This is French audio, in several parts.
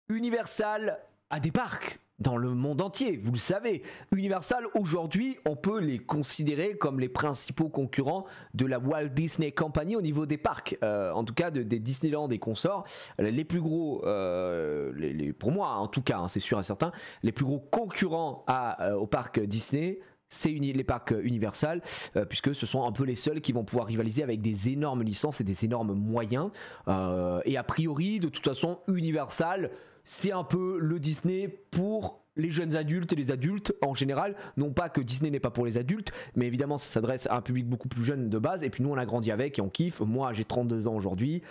Universal a des parcs dans le monde entier, vous le savez. Universal, aujourd'hui, on peut les considérer comme les principaux concurrents de la Walt Disney Company au niveau des parcs, en tout cas des Disneyland et consorts. Les plus gros, pour moi en tout cas, hein, c'est sûr et certain, les plus gros concurrents au parc Disney, c'est les parcs Universal, puisque ce sont un peu les seuls qui vont pouvoir rivaliser avec des énormes licences et des énormes moyens. Et a priori, de toute façon, Universal, c'est un peu le Disney pour les jeunes adultes et les adultes en général. Non pas que Disney n'est pas pour les adultes, mais évidemment ça s'adresse à un public beaucoup plus jeune de base. Et puis nous on a grandi avec et on kiffe. Moi j'ai 32 ans aujourd'hui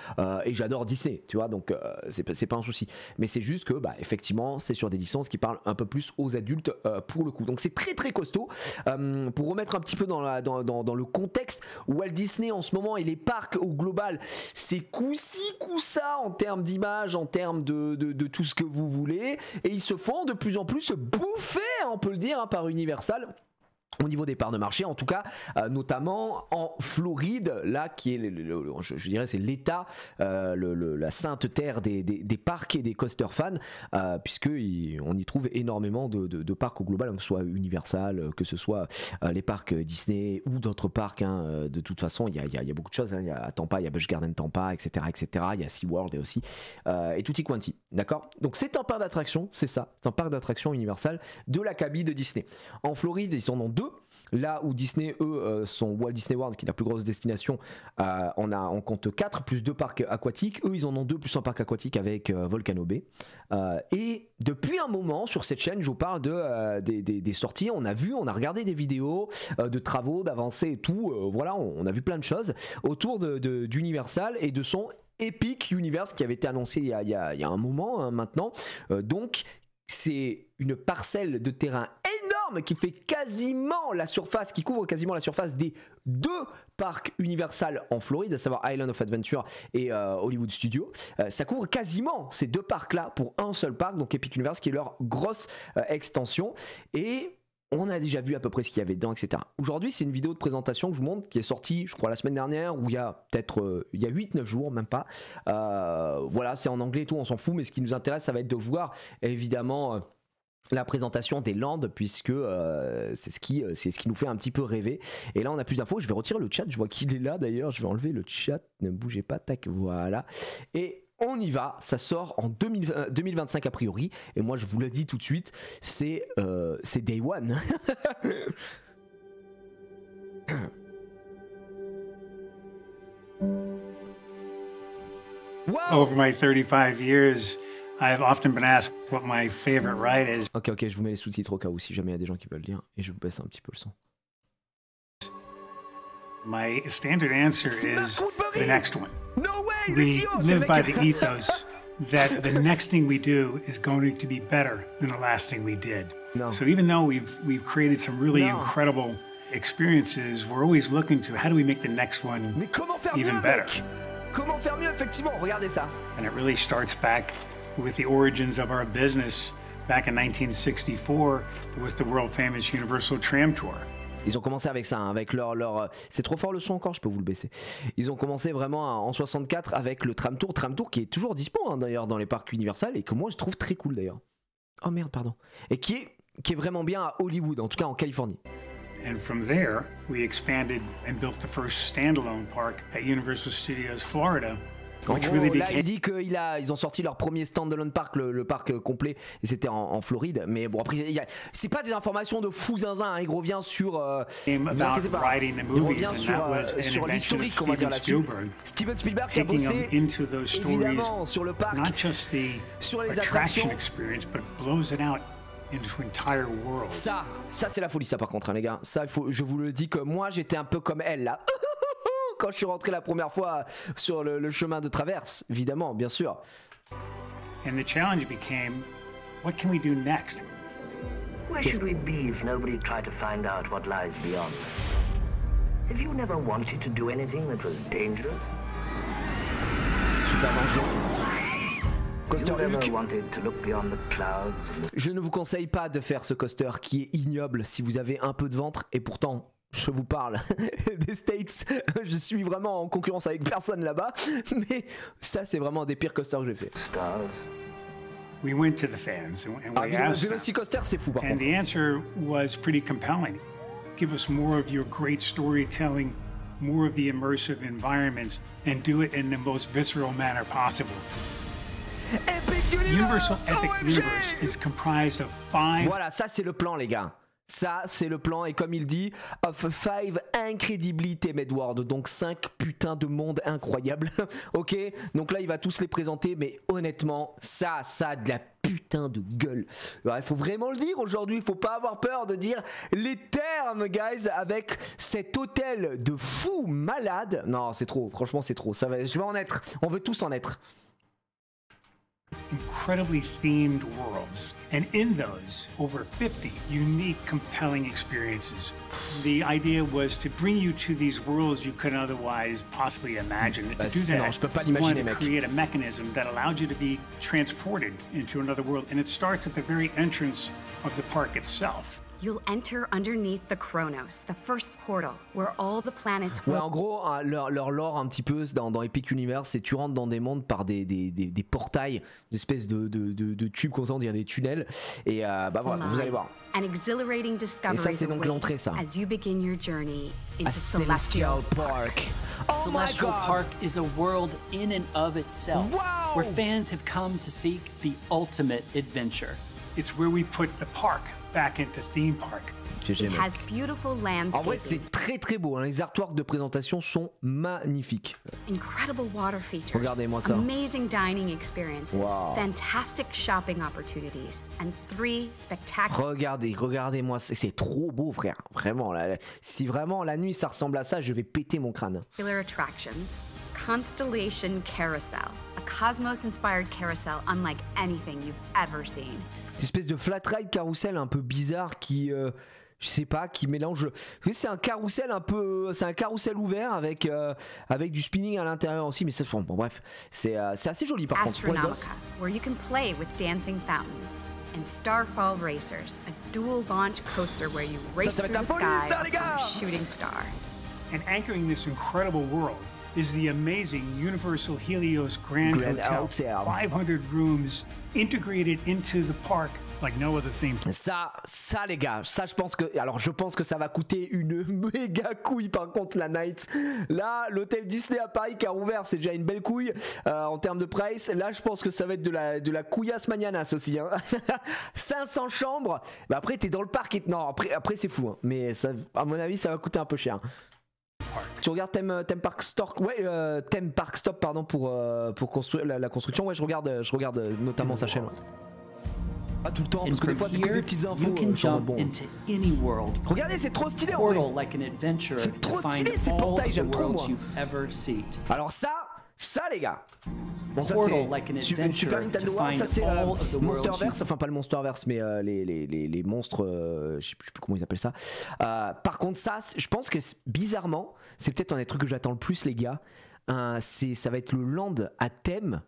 et j'adore Disney, tu vois, donc c'est pas un souci. Mais c'est juste que effectivement c'est sur des licences qui parlent un peu plus aux adultes pour le coup. Donc c'est très très costaud. Pour remettre un petit peu dans le contexte, Walt Disney en ce moment et les parcs au global, c'est coup-ci coup-ça en termes d'image, en termes de tout ce que vous voulez. Et ils se font de plus en plus se bouffer, on peut le dire, hein, par Universal au niveau des parts de marché, en tout cas, notamment en Floride, là qui est, je dirais, c'est l'état, la sainte terre des parcs et des coaster fans, puisque on y trouve énormément de parcs au global, que ce soit Universal, que ce soit les parcs Disney ou d'autres parcs. Hein, de toute façon, il y a beaucoup de choses. Hein, il y a Tampa, il y a Busch Garden Tampa, etc., etc. Il y a SeaWorld et aussi et tutti quanti. D'accord. Donc c'est un parc d'attraction, c'est ça, c'est un parc d'attraction Universal de l'acabit de Disney. En Floride, ils en ont deux. Là où Disney, eux, sont Walt Disney World, qui est la plus grosse destination, on compte 4 plus 2 parcs aquatiques. Eux, ils en ont 2 plus un parc aquatique avec Volcano Bay. Et depuis un moment, sur cette chaîne, je vous parle des sorties. On a regardé des vidéos de travaux, d'avancées et tout. Voilà, on a vu plein de choses autour d'Universal et de son Epic Universe qui avait été annoncé il y a un moment hein, maintenant. Donc, c'est une parcelle de terrain énorme qui fait quasiment la surface, qui couvre quasiment la surface des 2 parcs Universal en Floride, à savoir Island of Adventure et Hollywood Studios. Ça couvre quasiment ces 2 parcs-là pour un seul parc, donc Epic Universe, qui est leur grosse extension. Et on a déjà vu à peu près ce qu'il y avait dedans, etc. Aujourd'hui, c'est une vidéo de présentation que je vous montre qui est sortie, je crois, la semaine dernière, où il y a peut-être 8-9 jours, même pas. Voilà, c'est en anglais et tout, on s'en fout, mais ce qui nous intéresse, ça va être de voir, évidemment, la présentation des landes, puisque c'est ce qui nous fait un petit peu rêver. Et là, on a plus d'infos. Je vais retirer le chat, je vois qu'il est là d'ailleurs. Je vais enlever le chat, ne bougez pas, tac, voilà. Et on y va, ça sort en 2025 a priori, et moi je vous le dis tout de suite, c'est Day One. Wow. Over my 35 years, I've often been asked what my favorite ride is. Ok, je vous mets les sous-titres au cas où si jamais il y a des gens qui veulent lire, et je vous baisse un petit peu le son. My standard answer is the next one. No way, we live by the ethos that the next thing we do is going to be better than the last thing we did. No. So even though we've created some really incredible experiences, we're always looking to how do we make the next one even better. Comment faire mieux, effectivement, regardez ça. And it really starts back with the origins of our business back in 1964 with the world famous Universal Tram Tour. Ils ont commencé avec ça, hein, avec leur... C'est trop fort le son encore, je peux vous le baisser. Ils ont commencé vraiment en 64 avec le Tram Tour qui est toujours dispo hein, d'ailleurs dans les parcs Universal et que moi je trouve très cool d'ailleurs. Oh merde, pardon. Et qui est vraiment bien à Hollywood, en tout cas en Californie. And from there, we expanded and built the first standalone park at Universal Studios Florida. En gros, là, il dit qu'ils ont sorti leur premier standalone park, le parc complet, et c'était en Floride. Mais bon, après, c'est pas des informations de fou zinzin. Hein, il revient sur. Il revient sur l'historique, on va dire là-dessus. Steven Spielberg qui a bossé évidemment sur le parc, sur les attractions. Ça c'est la folie, ça par contre, hein, les gars. Ça, je vous le dis que moi, j'étais un peu comme elle là. Quand je suis rentré la première fois sur le chemin de traverse, évidemment, bien sûr. And the challenge became, what can we do next? Where should we be if nobody tried to find out what lies beyond? Have you never wanted to do anything that was dangerous? Super dangereux. Coaster Hulk. Je ne vous conseille pas de faire ce coaster qui est ignoble si vous avez un peu de ventre, et pourtant je vous parle des States, je suis vraiment en concurrence avec personne là-bas, mais ça c'est vraiment un des pires coasters que j'ai fait. We went to the fans and we asked them, Velocicoaster, c'est fou par and contre. the answer was pretty compelling. Give us more of your great storytelling, more of the immersive environments, and do it in the most visceral manner possible. Universal Epic Universe is comprised of 5. Voilà, ça c'est le plan les gars. Ça c'est le plan et comme il dit, of 5 incredibility made world, donc 5 putains de mondes incroyables. Ok, donc là il va tous les présenter, mais honnêtement, ça a de la putain de gueule. Il faut vraiment le dire aujourd'hui, il faut pas avoir peur de dire les termes, guys, avec cet hôtel de fou malade. Non, c'est trop, franchement c'est trop. Ça va, je vais en être, on veut tous en être. Incredibly themed worlds, and in those, over 50 unique, compelling experiences. The idea was to bring you to these worlds you couldn't otherwise possibly imagine. To do that, non, je peux pas we l'imaginer, wanted to mec. create a mechanism that allowed you to be transported into another world, and it starts at the very entrance of the park itself. You'll enter underneath the Chronos, the first portal, where all the planets Ouais, en gros, hein, leur lore un petit peu dans Epic Universe, c'est tu rentres dans des mondes par des portails, des espèces de tubes, comme ça on dirait des tunnels. Et bah voilà, vous allez voir. An exhilarating discovery ça, c'est donc await l'entrée, ça. as you begin your journey into A Celestial Park. Oh Celestial my God. Park is a world in and of itself, Wow. where fans have come to seek the ultimate adventure. It's where we put the park back into theme park. GG, It mec. has beautiful En vrai, landscaping, c'est très très beau. Hein. Les artworks de présentation sont magnifiques. incredible water features, Regardez-moi ça. amazing dining experiences, Wow. fantastic shopping opportunities, and 3 spectacular Regardez-moi, c'est trop beau, frère. Vraiment, là, si vraiment la nuit ça ressemble à ça, je vais péter mon crâne. attractions. Constellation Carousel, a cosmos-inspired carousel unlike anything you've ever seen. Cette espèce de flat ride carrousel un peu bizarre qui, je sais pas, qui mélange. C'est un carrousel un peu, c'est un carrousel ouvert avec du spinning à l'intérieur aussi, mais c'est bon, bref, c'est assez joli par contre. Pour les gosses. Astronautica, where you can play with dancing fountains. And Starfall Racers, a dual launch coaster where you race Ça va through être the la police, sky hein, les gars! on a shooting star. And anchoring this incredible world is the amazing Universal Helios Grand Hotel. 500 rooms integrated into the park like no other theme. Ça les gars, ça je pense que ça va coûter une méga couille par contre la night. Là, l'hôtel Disney à Paris qui a rouvert, c'est déjà une belle couille en termes de price. Là, je pense que ça va être de la couillasse manianas aussi. Hein. 500 chambres. Bah après, t'es dans le parc. Non, après c'est fou. Hein. Mais ça, à mon avis, ça va coûter un peu cher. Tu regardes Theme Park Stop, ouais, Theme Park Stop pardon pour construire la construction. Ouais, je regarde notamment sa chaîne. Ouais. Pas tout le temps, parce que des fois c'est que des petites infos. You can jump bon. into any world. Regardez, c'est trop stylé. Portal like an adventure C'est trop to stylé, find ces all portails, the j'aime trop, worlds moi. you've ever seen. Alors ça les gars. Bon, ça Portal c'est like an Super adventure Nintendo to World, ça find c'est all of the worlds Monsterverse, you- enfin pas le Monsterverse, mais les monstres, je sais plus comment ils appellent ça. Par contre ça, je pense que bizarrement, c'est peut-être un des trucs que j'attends le plus les gars. Ça va être le land à thème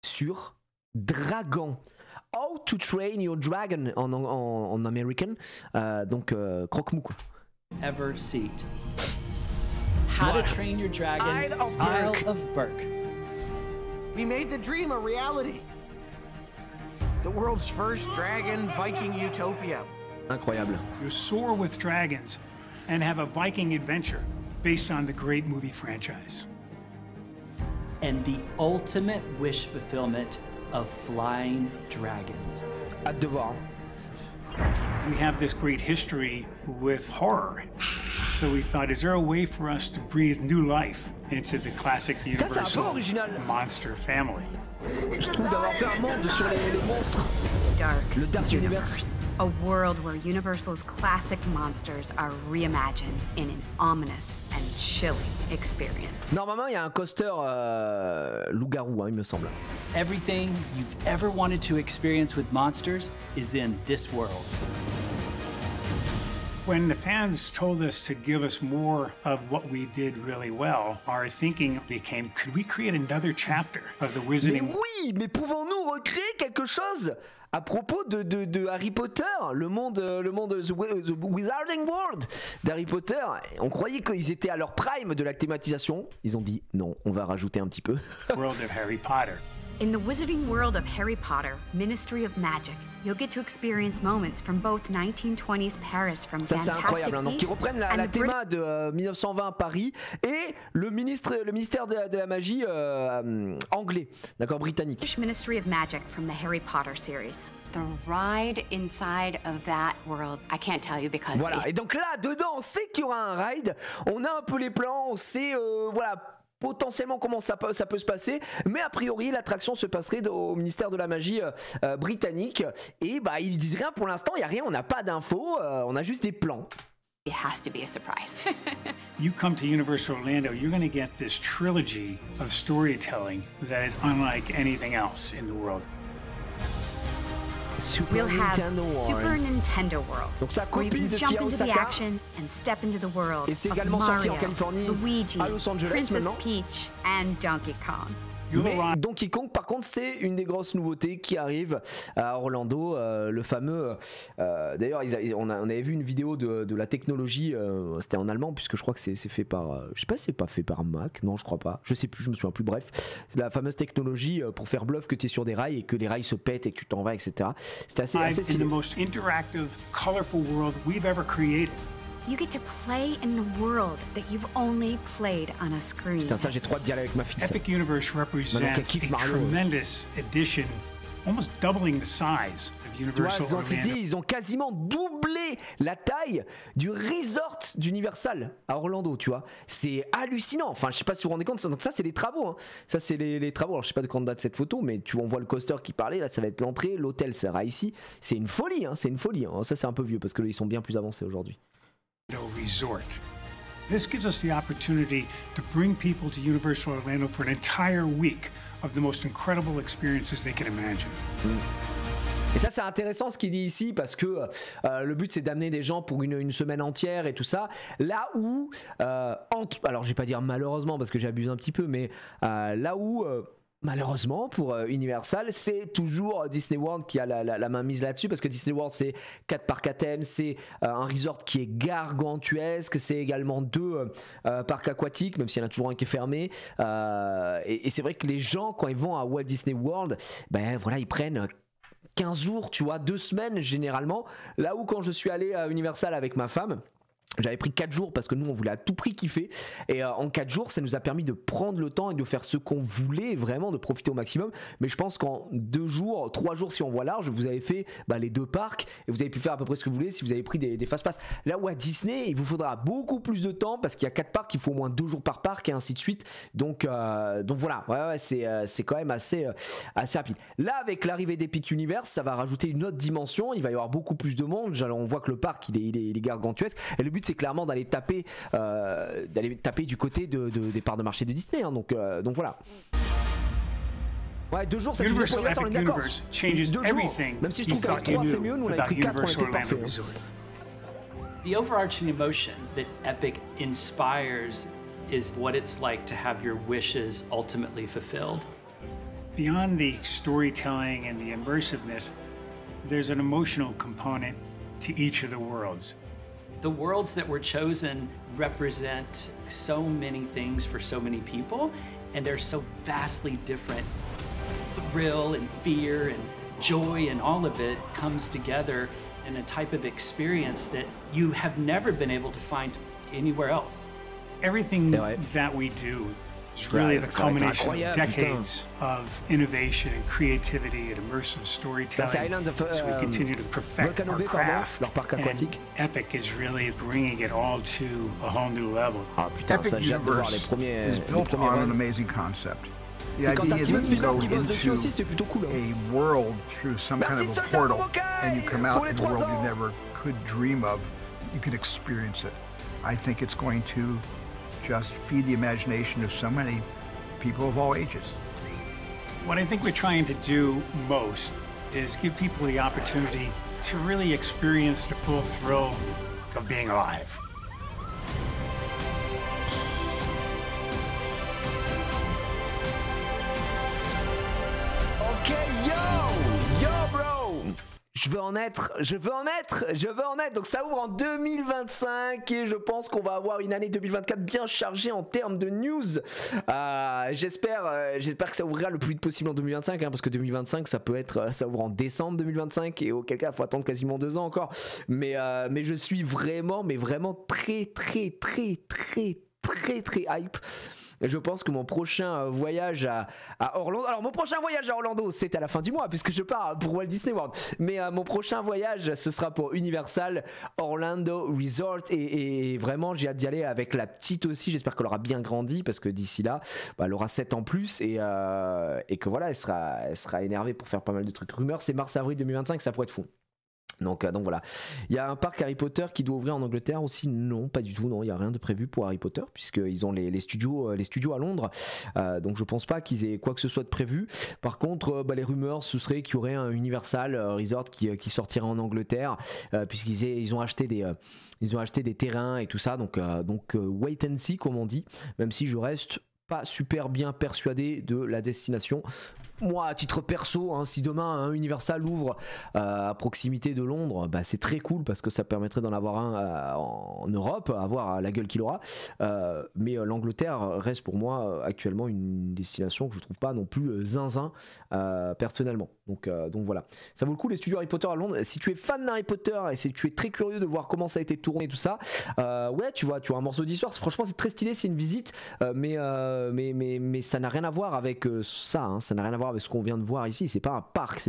sur dragon. How to Train Your Dragon en American, donc croque-mou quoi. Ever seen. How to Train Your Dragon, Isle of Berk. Isle of Berk. We made the dream a reality. The world's first dragon Viking utopia. Incroyable. You soar with dragons and have a Viking adventure based on the great movie franchise. And the ultimate wish fulfillment of flying dragons. Hâte de voir. We have this great history with horror. So we thought, is there a way for us to breathe new life into the classic c'est un peu Universal original. monster family? Je trouve d'avoir fait un monde sur les monstres. Dark Le Dark Universe. A world where Universal's classic monsters are reimagined in an ominous and chilling experience. Normalement, il y a un coaster loup-garou, hein, il me semble. Everything you've ever wanted to experience with monsters is in this world. When the fans told us to give us more of what we did really well, our thinking became, could we create another chapter of the Mais Wizarding oui, mais pouvons-nous recréer quelque chose à propos de Harry Potter, le monde The Wizarding World d'Harry Potter? On croyait qu'ils étaient à leur prime de la thématisation. Ils ont dit non, on va rajouter un petit peu. world of Harry Potter? In the wizarding world of Harry Potter, Ministry of Magic, you'll get to experience moments from both 1920s Paris from Ça c'est Fantastic incroyable, hein. Donc ils Beasts reprennent la and the théma de 1920 Paris et le ministère de la magie anglais, d'accord, britannique. British Ministry of Magic from the Harry Potter series. The ride inside of that world, I can't tell you because Voilà, et donc là dedans on sait qu'il y aura un ride, on a un peu les plans, on sait voilà potentiellement comment ça peut se passer, mais a priori l'attraction se passerait au ministère de la magie britannique et bah ils disent rien pour l'instant, il y a rien, on n'a pas d'infos, on a juste des plans. it has to be a surprise. You come to Universal Orlando, you're going to get this trilogy of storytelling that is unlike anything else in the world. Super We'll have Nintendo World. Super Nintendo World, Donc ça where you copie can de ce qu'il y jump a à into the Osaka. action and step into the world Et c'est of également sorti Mario, en Californie, Luigi, à Los Angeles Princess maintenant. Peach, and Donkey Kong. Mais Donkey Kong par contre c'est une des grosses nouveautés qui arrive à Orlando, le fameux d'ailleurs on avait vu une vidéo de la technologie, c'était en allemand puisque je crois que c'est fait par je sais pas si c'est pas fait par Mac, non je crois pas, je sais plus, je me souviens plus, bref c'est la fameuse technologie pour faire bluff que tu es sur des rails et que les rails se pètent et que tu t'en vas, etc. C'était assez In stylé. the most interactive, colorful world we've ever created. You get to play in the world that you've only played on a screen. Putain ça j'ai trop hâte d'y aller avec ma fille ça. Epic Universe represents kiffe a Mario. tremendous addition, almost doubling the size of Tu vois, Universal ils Orlando. ont quasiment doublé la taille du resort d'Universal à Orlando, tu vois. C'est hallucinant. Enfin, je sais pas si vous vous rendez compte. Donc ça, c'est les travaux. Hein. Ça, c'est les travaux. Alors, je sais pas de quand date cette photo, mais on voit le coaster qui parlait. Là, ça va être l'entrée. L'hôtel sera ici. C'est une folie. Hein. C'est une folie. Hein. Ça, c'est un peu vieux parce que là, ils sont bien plus avancés aujourd'hui. Resort. This gives us the opportunity to bring people to Universal Orlando for an entire week of the most incredible experiences they can imagine. Et ça c'est intéressant ce qu'il dit ici parce que le but c'est d'amener des gens pour une semaine entière et tout ça. Là où, alors je vais pas dire malheureusement parce que j'abuse un petit peu, mais là où... malheureusement pour Universal c'est toujours Disney World qui a la main mise là-dessus parce que Disney World c'est 4 parcs à thème, c'est un resort qui est gargantuesque, c'est également 2 parcs aquatiques même s'il y en a toujours un qui est fermé et c'est vrai que les gens quand ils vont à Walt Disney World ben voilà ils prennent 15 jours tu vois, 2 semaines généralement, là où quand je suis allé à Universal avec ma femme j'avais pris 4 jours parce que nous on voulait à tout prix kiffer et en 4 jours ça nous a permis de prendre le temps et de faire ce qu'on voulait vraiment, de profiter au maximum. Mais je pense qu'en 2 jours, 3 jours si on voit large, vous avez fait les 2 parcs et vous avez pu faire à peu près ce que vous voulez si vous avez pris des fast-pass. Là où à Disney il vous faudra beaucoup plus de temps parce qu'il y a 4 parcs, il faut au moins 2 jours par parc et ainsi de suite. Donc voilà, ouais, c'est quand même assez rapide. Là avec l'arrivée d'Epic Universe ça va rajouter une autre dimension, il va y avoir beaucoup plus de monde. On voit que le parc il est gargantuesque et le but c'est clairement d'aller taper du côté des parts de marché de Disney hein, donc voilà. Ouais, 2 jours ça suffit pour Universal, on est d'accord. 2 jours, même si je trouve qu'avec 3 c'est mieux, nous on avait pris 4, on était parfait. The overarching emotion that Epic inspires is what it's like to have your wishes ultimately fulfilled. Beyond the storytelling and the immersiveness, there's an emotional component to each of the worlds. The worlds that were chosen represent so many things for so many people, and they're so vastly different. Thrill and fear and joy and all of it comes together in a type of experience that you have never been able to find anywhere else. Everything that we do is really the culmination of decades of innovation and creativity and immersive storytelling. So we continue to perfect our craft, and Epic is really bringing it all to a whole new level. Epic Universe is built on an amazing concept. The idea that you go into a world through some kind of a portal and you come out in a world you never could dream of, you could experience it. I think it's going to just feed the imagination of so many people of all ages. What I think we're trying to do most is give people the opportunity to really experience the full thrill of being alive. Ok, yo bro. Je veux en être. Donc ça ouvre en 2025 et je pense qu'on va avoir une année 2024 bien chargée en termes de news. J'espère que ça ouvrira le plus vite possible en 2025, parce que 2025 ça ouvre en décembre 2025 et auquel cas il faut attendre quasiment 2 ans encore. Mais je suis vraiment très hype. Et je pense que mon prochain voyage à Orlando... Alors mon prochain voyage à Orlando, c'est à la fin du mois puisque je pars pour Walt Disney World. Mais mon prochain voyage, ce sera pour Universal Orlando Resort. Et vraiment, j'ai hâte d'y aller avec la petite aussi. J'espère qu'elle aura bien grandi parce que d'ici là, elle aura 7 ans plus. Et que voilà, elle sera énervée pour faire pas mal de trucs. Rumeur, c'est mars-avril 2025, ça pourrait être fou. Donc voilà. Il y a un parc Harry Potter qui doit ouvrir en Angleterre aussi. Non, pas du tout. Non, il n'y a rien de prévu pour Harry Potter puisqu'ils ont les studios à Londres. Donc je pense pas qu'ils aient quoi que ce soit de prévu. Par contre, les rumeurs, ce serait qu'il y aurait un Universal Resort qui sortirait en Angleterre puisqu'ils ont acheté des terrains et tout ça. Donc wait and see comme on dit. Même si je reste pas super bien persuadé de la destination. Moi, à titre perso, si demain un Universal ouvre à proximité de Londres, c'est très cool parce que ça permettrait d'en avoir un en Europe, à voir la gueule qu'il aura. Mais l'Angleterre reste pour moi actuellement une destination que je trouve pas non plus zinzin personnellement. Donc voilà. Ça vaut le coup les studios Harry Potter à Londres. Si tu es fan d'Harry Potter et si tu es très curieux de voir comment ça a été tourné et tout ça, ouais, tu vois un morceau d'histoire. Franchement, c'est très stylé, c'est une visite, mais ça n'a rien à voir avec ça. Ça n'a rien à voir avec ce qu'on vient de voir ici. C'est pas un parc,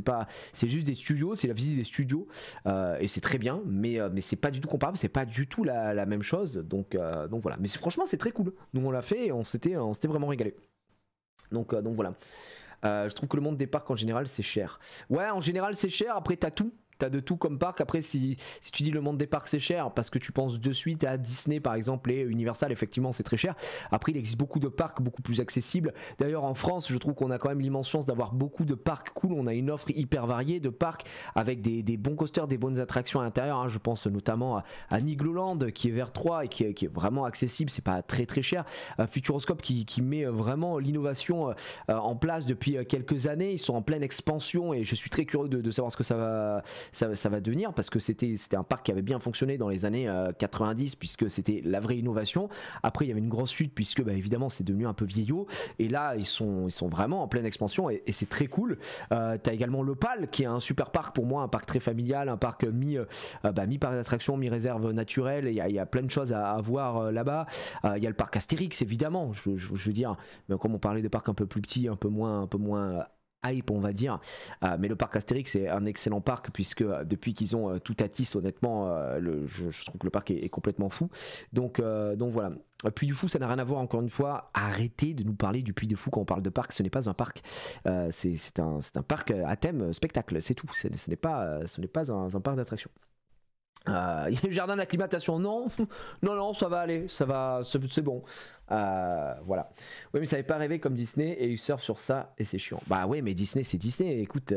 c'est juste des studios, c'est la visite des studios et c'est très bien, mais c'est pas du tout comparable, c'est pas du tout la même chose. Donc voilà. Mais franchement, c'est très cool. Nous on l'a fait et on s'était vraiment régalé. Donc voilà. Je trouve que le monde des parcs en général c'est cher. Ouais, en général c'est cher. Après t'as tout. T'as de tout comme parc. Après, si tu dis le monde des parcs c'est cher parce que tu penses de suite à Disney par exemple et Universal, effectivement c'est très cher. Après, il existe beaucoup de parcs beaucoup plus accessibles. D'ailleurs, en France, je trouve qu'on a quand même l'immense chance d'avoir beaucoup de parcs cool. On a une offre hyper variée de parcs avec des bons coasters, des bonnes attractions à l'intérieur. Je pense notamment à Nigloland qui est vers 3 et qui est vraiment accessible. C'est pas très très cher. Futuroscope qui met vraiment l'innovation en place depuis quelques années. Ils sont en pleine expansion et je suis très curieux de savoir ce que ça va devenir parce que c'était un parc qui avait bien fonctionné dans les années 90 puisque c'était la vraie innovation. Après il y avait une grosse chute puisque évidemment c'est devenu un peu vieillot et là ils sont vraiment en pleine expansion et c'est très cool. T'as également l'Opal qui est un super parc pour moi, un parc très familial, un parc mi-parc d'attraction, mi-réserve naturelle. Il y a plein de choses à voir là-bas. Il y a le parc Astérix évidemment, je veux dire, mais comme on parlait de parcs un peu plus petits, un peu moins hype on va dire, mais le parc Astérix c'est un excellent parc puisque depuis qu'ils ont tout à Tis, honnêtement je trouve que le parc est complètement fou. Donc voilà. Puy du Fou, ça n'a rien à voir, encore une fois. Arrêtez de nous parler du Puy du Fou quand on parle de parc. Ce n'est pas un parc, c'est un parc à thème spectacle, c'est tout. Ce n'est pas un parc d'attraction. Jardin d'acclimatation, non, ça va aller, c'est bon. Voilà. Oui, mais ça n'avait pas rêvé comme Disney et ils surfent sur ça et c'est chiant. Bah ouais, mais Disney c'est Disney. Écoute,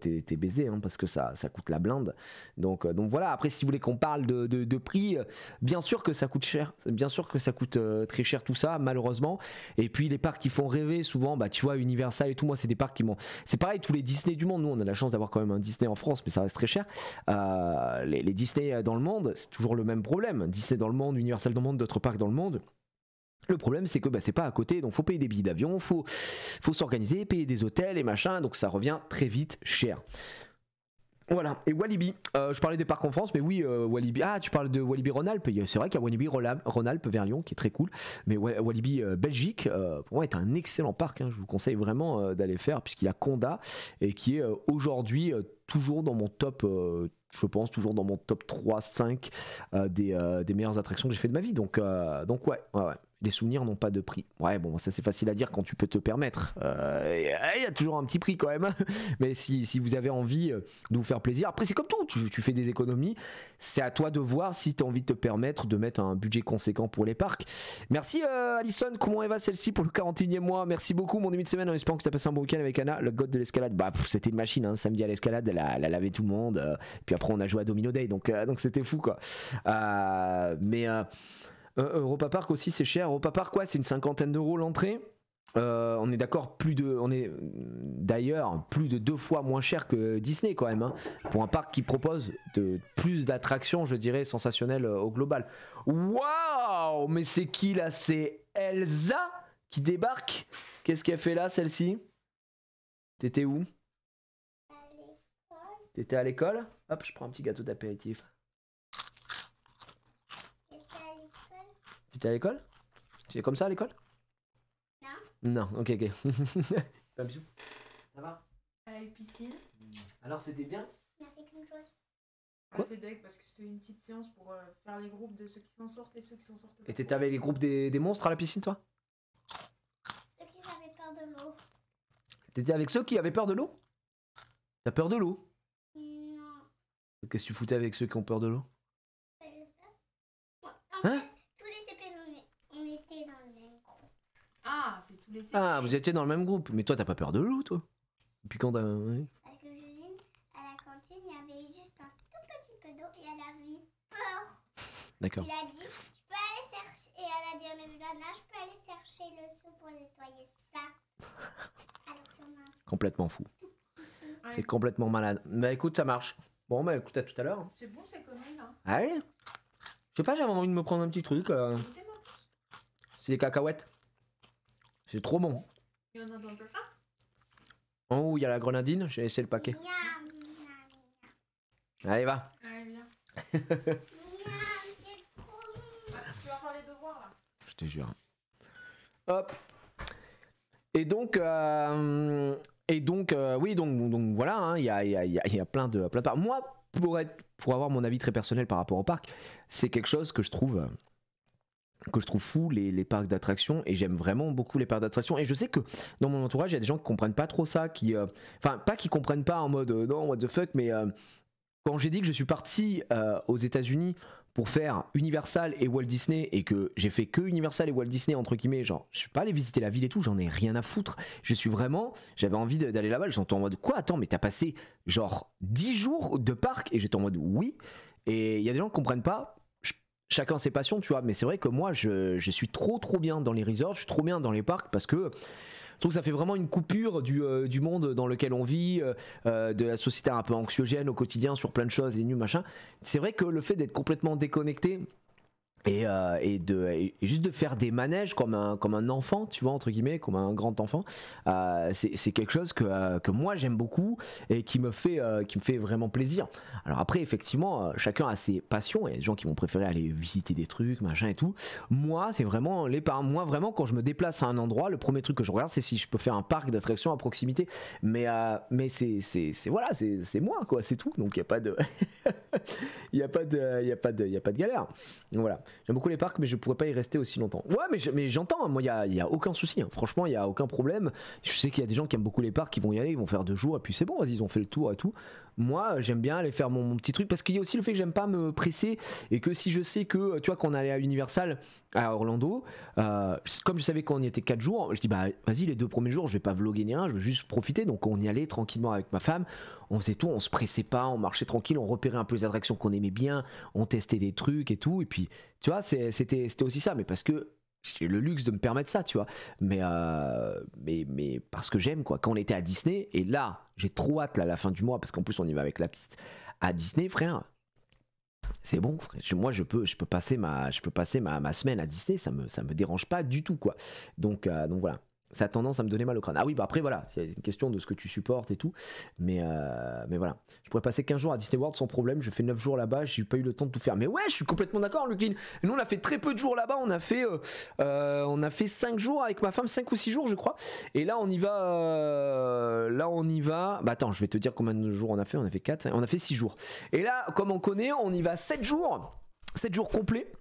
t'es baisé parce que ça coûte la blinde. Donc voilà. Après, si vous voulez qu'on parle de prix, bien sûr que ça coûte cher. Bien sûr que ça coûte très cher tout ça, malheureusement. Et puis les parcs qui font rêver souvent, tu vois, Universal et tout. Moi, c'est des parcs qui m'ont. C'est pareil, tous les Disney du monde. Nous, on a la chance d'avoir quand même un Disney en France, mais ça reste très cher. Les Disney dans le monde, c'est toujours le même problème. Disney dans le monde, Universal dans le monde, d'autres parcs dans le monde. Le problème c'est que c'est pas à côté, donc faut payer des billets d'avion, faut s'organiser, payer des hôtels et machin, donc ça revient très vite cher. Voilà, et Walibi, je parlais des parcs en France, mais oui, Walibi, tu parles de Walibi Rhône-Alpes, c'est vrai qu'il y a Walibi Rhône-Alpes vers Lyon qui est très cool, mais Walibi Belgique, pour moi est un excellent parc, je vous conseille vraiment d'aller faire, puisqu'il y a Conda, et qui est aujourd'hui toujours dans mon top, je pense, toujours dans mon top 3-5 des meilleures attractions que j'ai fait de ma vie, donc ouais. Les souvenirs n'ont pas de prix. Ouais, bon, ça c'est facile à dire quand tu peux te permettre. Il y a toujours un petit prix quand même. Mais si vous avez envie de vous faire plaisir, après c'est comme tout, tu fais des économies. C'est à toi de voir si tu as envie de te permettre de mettre un budget conséquent pour les parcs. Merci Alison, comment elle va celle-ci pour le 41e mois. Merci beaucoup mon début de semaine en espérant que tu as passé un bon week-end avec Anna, le god de l'escalade. C'était une machine, samedi à l'escalade, elle a lavé tout le monde. Puis après on a joué à Domino Day, donc c'était fou quoi. Europa Park aussi c'est cher. Europa Park c'est une 50aine d'euros l'entrée. on est d'accord, on est d'ailleurs plus de 2 fois moins cher que Disney quand même, hein, pour un parc qui propose plus d'attractions, je dirais, sensationnelles au global. Waouh, mais c'est qui là? C'est Elsa qui débarque. Qu'est-ce qu'elle fait là, celle-ci? T'étais où? T'étais à l'école? Hop, je prends un petit gâteau d'apéritif. T'étais à l'école? Tu es comme ça à l'école? Non, ok. Un bisou. Ça va? À la piscine. Alors c'était bien? On a fait qu'une chose. Quoi? J'étais deg parce que c'était une petite séance pour faire les groupes de ceux qui s'en sortent et ceux qui s'en sortent pas. Et t'étais avec les groupes des monstres à la piscine, toi? Ceux qui avaient peur de l'eau. T'étais avec ceux qui avaient peur de l'eau? T'as peur de l'eau? Non. Qu'est-ce que tu foutais avec ceux qui ont peur de l'eau? Hein? Tous les CP, on était dans le même groupe. Ah, c'est tous les CP. Ah, vous étiez dans le même groupe. Mais toi, t'as pas peur de l'eau, toi? Depuis quand t'as... Ouais. Parce que Juline, à la cantine, il y avait juste un tout petit peu d'eau et elle avait peur. D'accord. Il a dit, je peux aller chercher... Et elle a dit à Mélana, je peux aller chercher le seau pour nettoyer ça. Alors qu'on a... Complètement fou. Ouais. C'est complètement malade. Bah écoute, ça marche. Bon, bah écoute, à tout à l'heure. C'est bon, ces conneries, là. Allez. Je sais pas, j'avais envie de me prendre un petit truc. C'est des cacahuètes. C'est trop bon. Il y en a dans le plat. En haut, il y a la grenadine. J'ai laissé le paquet. Allez, va. Allez, viens. Tu vas faire les devoirs, là. Je te jure. Hop. Et donc, oui, donc voilà, hein, il y a plein de parcs. Moi, pour avoir mon avis très personnel par rapport au parc, c'est quelque chose que je trouve fou, les parcs d'attractions, et j'aime vraiment beaucoup les parcs d'attractions. Et je sais que dans mon entourage, il y a des gens qui comprennent pas trop ça, enfin pas qui comprennent pas en mode non what the fuck, mais quand j'ai dit que je suis parti aux États-Unis pour faire Universal et Walt Disney, et que j'ai fait que Universal et Walt Disney entre guillemets, genre je suis pas allé visiter la ville et tout, j'en ai rien à foutre. J'avais envie d'aller là-bas, j'étais en mode quoi, attends, mais t'as passé genre 10 jours de parc? Et j'étais en mode oui. Et il y a des gens qui comprennent pas, chacun ses passions, tu vois, mais c'est vrai que moi je suis trop bien dans les resorts, je suis trop bien dans les parcs, parce que je trouve que ça fait vraiment une coupure du monde dans lequel on vit, de la société un peu anxiogène au quotidien sur plein de choses et machin. C'est vrai que le fait d'être complètement déconnecté et juste de faire des manèges comme un enfant, tu vois, entre guillemets, comme un grand enfant, c'est quelque chose que moi j'aime beaucoup et qui me fait vraiment plaisir. Alors après, effectivement, chacun a ses passions. Il y a des gens qui vont préférer aller visiter des trucs, machin et tout. Moi, c'est vraiment moi vraiment, quand je me déplace à un endroit, le premier truc que je regarde, c'est si je peux faire un parc d'attractions à proximité. Mais c'est voilà, c'est moi, quoi, c'est tout. Donc il y a pas de il y a pas de galère. Donc, voilà. J'aime beaucoup les parcs, mais je pourrais pas y rester aussi longtemps. Ouais, mais j'entends, moi, il y a aucun souci, hein. Franchement, il y a aucun problème. Je sais qu'il y a des gens qui aiment beaucoup les parcs, qui vont y aller, ils vont faire 2 jours, et puis c'est bon, vas-y, ils ont fait le tour et tout. Moi, j'aime bien aller faire mon petit truc, parce qu'il y a aussi le fait que j'aime pas me presser, et que si je sais que, tu vois, quand on allait à Universal, à Orlando, comme je savais qu'on y était 4 jours, je dis, bah, vas-y, les 2 premiers jours, je vais pas vlogger ni rien, je veux juste profiter. Donc on y allait tranquillement avec ma femme, on faisait tout, on se pressait pas, on marchait tranquille, on repérait un peu les attractions qu'on aimait bien, on testait des trucs et tout, et puis, tu vois, c'était aussi ça, mais parce que j'ai le luxe de me permettre ça, tu vois, mais parce que j'aime, quoi. Quand on était à Disney, et là, j'ai trop hâte là, à la fin du mois, parce qu'en plus on y va avec la petite, à Disney, frère, c'est bon, frère. Moi je peux passer ma semaine à Disney, ça me dérange pas du tout, quoi. Donc voilà. Ça a tendance à me donner mal au crâne. Ah oui, bah après voilà, c'est une question de ce que tu supportes et tout. Mais voilà. Je pourrais passer 15 jours à Disney World sans problème. Je fais 9 jours là-bas, j'ai pas eu le temps de tout faire. Mais ouais, je suis complètement d'accord, Lucline. Nous, on a fait très peu de jours là-bas. On a fait 5 jours avec ma femme, 5 ou 6 jours, je crois. Et là, on y va. Bah attends, je vais te dire combien de jours on a fait. On a fait 4. On a fait 6 jours. Et là, comme on connaît, on y va 7 jours. 7 jours complets.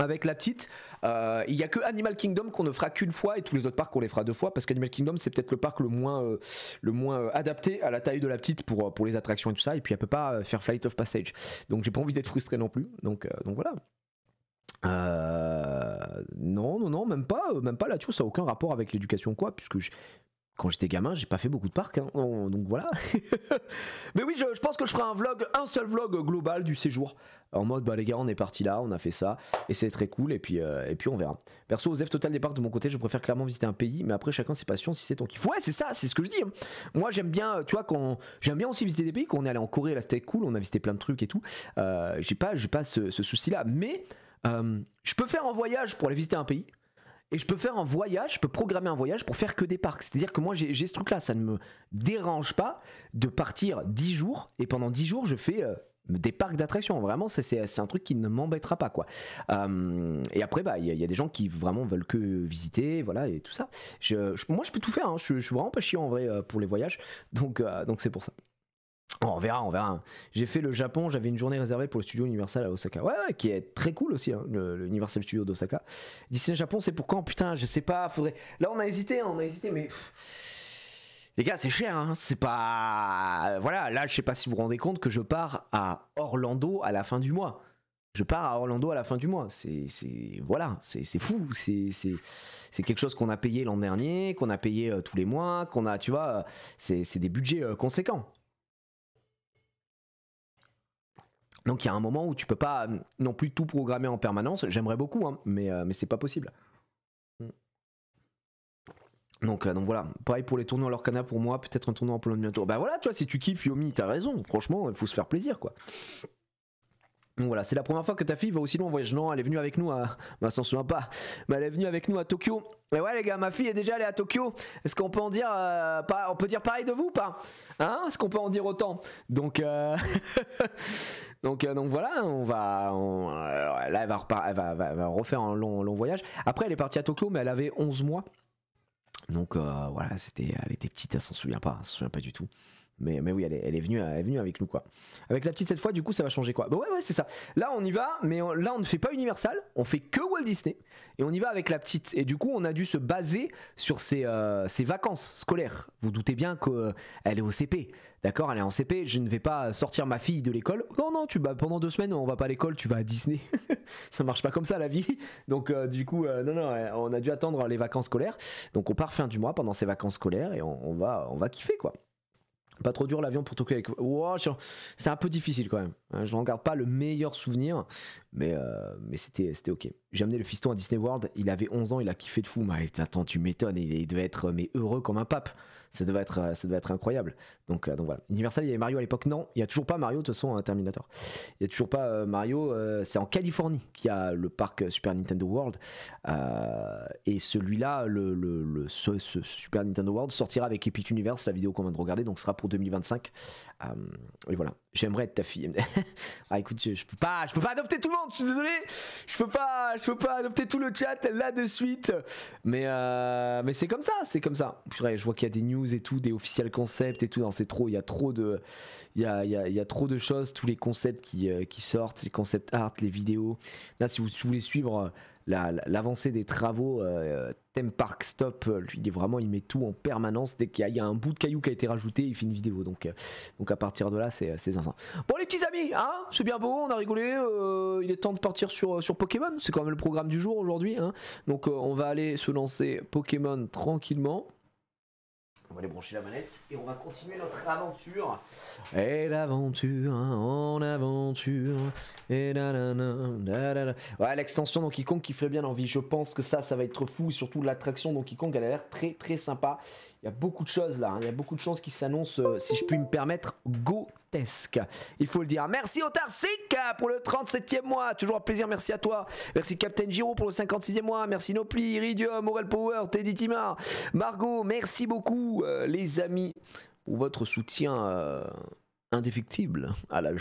Avec la petite, il n'y a que Animal Kingdom qu'on ne fera qu'une fois, et tous les autres parcs on les fera 2 fois, parce qu'Animal Kingdom c'est peut-être le parc le moins adapté à la taille de la petite pour les attractions et tout ça, et puis elle peut pas faire Flight of Passage, donc j'ai pas envie d'être frustré non plus, donc voilà. Non, même pas là, tu vois, ça n'a aucun rapport avec l'éducation, quoi, puisque quand j'étais gamin, j'ai pas fait beaucoup de parcs, hein, donc voilà. Mais oui, je pense que je ferai un seul vlog global du séjour en mode bah les gars on est parti là, on a fait ça et c'est très cool et puis on verra. Perso Osef total des parcs de mon côté, je préfère clairement visiter un pays, mais après chacun ses passions si c'est ton kiff. Ouais c'est ça, c'est ce que je dis. Moi j'aime bien, tu vois, j'aime bien aussi visiter des pays. Quand on est allé en Corée là c'était cool, on a visité plein de trucs et tout. J'ai pas ce souci là, mais je peux faire un voyage pour aller visiter un pays. Et je peux faire un voyage, je peux programmer un voyage pour faire que des parcs. C'est-à-dire que moi j'ai ce truc là, ça ne me dérange pas de partir 10 jours et pendant 10 jours je fais des parcs d'attractions. Vraiment c'est un truc qui ne m'embêtera pas quoi. Et après bah il y a des gens qui vraiment veulent que visiter, voilà et tout ça. Moi je peux tout faire, hein. Je suis vraiment pas chiant en vrai pour les voyages. Donc c'est pour ça. Oh, on verra. J'ai fait le Japon, j'avais une journée réservée pour le studio Universal à Osaka. Ouais, qui est très cool aussi, hein, le Universal Studio d'Osaka. Disney Japon, c'est pour quand? Putain, je sais pas, faudrait... Là, on a hésité, mais... Les gars, c'est cher, hein, c'est pas... Voilà, là, je sais pas si vous vous rendez compte que je pars à Orlando à la fin du mois. Voilà, c'est fou, c'est quelque chose qu'on a payé l'an dernier, qu'on a payé tous les mois, qu'on a, tu vois, c'est des budgets conséquents. Donc il y a un moment où tu peux pas non plus tout programmer en permanence. J'aimerais beaucoup, hein, mais c'est pas possible. Donc voilà, pareil pour les tournois à l'Orcana pour moi, peut-être un tournoi en Pologne bientôt. Bah voilà, tu vois, si tu kiffes Yomi, t'as raison. Franchement, il faut se faire plaisir, quoi. Donc voilà, c'est la première fois que ta fille va aussi loin en voyage. Non, elle est venue avec nous à... Bah, s'en souvient pas. Mais elle est venue avec nous à Tokyo. Et ouais les gars, ma fille est déjà allée à Tokyo. Est-ce qu'on peut en dire... on peut dire pareil de vous ou pas? Hein? Est-ce qu'on peut en dire autant? Donc... donc voilà, là elle va refaire un long voyage. Après elle est partie à Tokyo mais elle avait 11 mois. Donc voilà, elle était petite, elle s'en souvient pas du tout. Mais oui, elle est venue avec nous quoi. Avec la petite cette fois, du coup, ça va changer quoi. Bah ouais, c'est ça. Là, on y va, mais là, on ne fait pas Universal, on fait que Walt Disney. Et on y va avec la petite. Et du coup, on a dû se baser sur ses vacances scolaires. Vous doutez bien qu'elle est au CP. D'accord, elle est en CP. Je ne vais pas sortir ma fille de l'école. Non, pendant 2 semaines, on va pas à l'école, tu vas à Disney. Ça marche pas comme ça la vie. Donc du coup, non, on a dû attendre les vacances scolaires. Donc on part fin du mois pendant ces vacances scolaires et on va kiffer quoi. Pas trop dur l'avion pour Tokyo avec... Wow, c'est un peu difficile quand même. Je n'en garde pas le meilleur souvenir, mais c'était ok. J'ai amené le fiston à Disney World, il avait 11 ans, il a kiffé de fou. Mais attends, tu m'étonnes, il devait être heureux comme un pape. Ça devait être incroyable. Donc voilà. Universal, il y avait Mario à l'époque. Non, il n'y a toujours pas Mario, de toute façon, un Terminator. Il n'y a toujours pas Mario. C'est en Californie qu'il y a le parc Super Nintendo World. Et celui-là, ce Super Nintendo World sortira avec Epic Universe, la vidéo qu'on vient de regarder, donc ce sera pour 2025. Et voilà. J'aimerais être ta fille. Ah écoute, je peux pas adopter tout le monde, je suis désolé. Je peux pas adopter tout le chat là de suite. Mais c'est comme ça. Purée, je vois qu'il y a des news et tout, des official concepts et tout. Non, c'est trop, il y a trop de choses, tous les concepts qui sortent, les concept art, les vidéos. Là, si vous voulez suivre l'avancée des travaux, Theme Park Stop, lui il met tout en permanence. Dès qu'il y a un bout de caillou qui a été rajouté, il fait une vidéo. Donc à partir de là, c'est sympa. Bon les petits amis, hein, c'est bien beau, on a rigolé. Il est temps de partir sur Pokémon. C'est quand même le programme du jour aujourd'hui, hein. Donc on va aller se lancer Pokémon tranquillement. On va aller brancher la manette et on va continuer notre aventure. Et l'aventure, en aventure. Et ouais, l'extension Donkey Kong qui ferait bien envie. Je pense que ça va être fou. Et surtout l'attraction Donkey Kong, elle a l'air très très sympa. Il y a beaucoup de choses là, hein. Il y a beaucoup de choses qui s'annoncent, si je puis me permettre, grotesques. Il faut le dire. Merci Otarsik pour le 37e mois. Toujours un plaisir, merci à toi. Merci Captain Giro pour le 56e mois. Merci Nopli, Iridium, Morel Power, Teddy Timar, Margot. Merci beaucoup les amis pour votre soutien indéfectible à la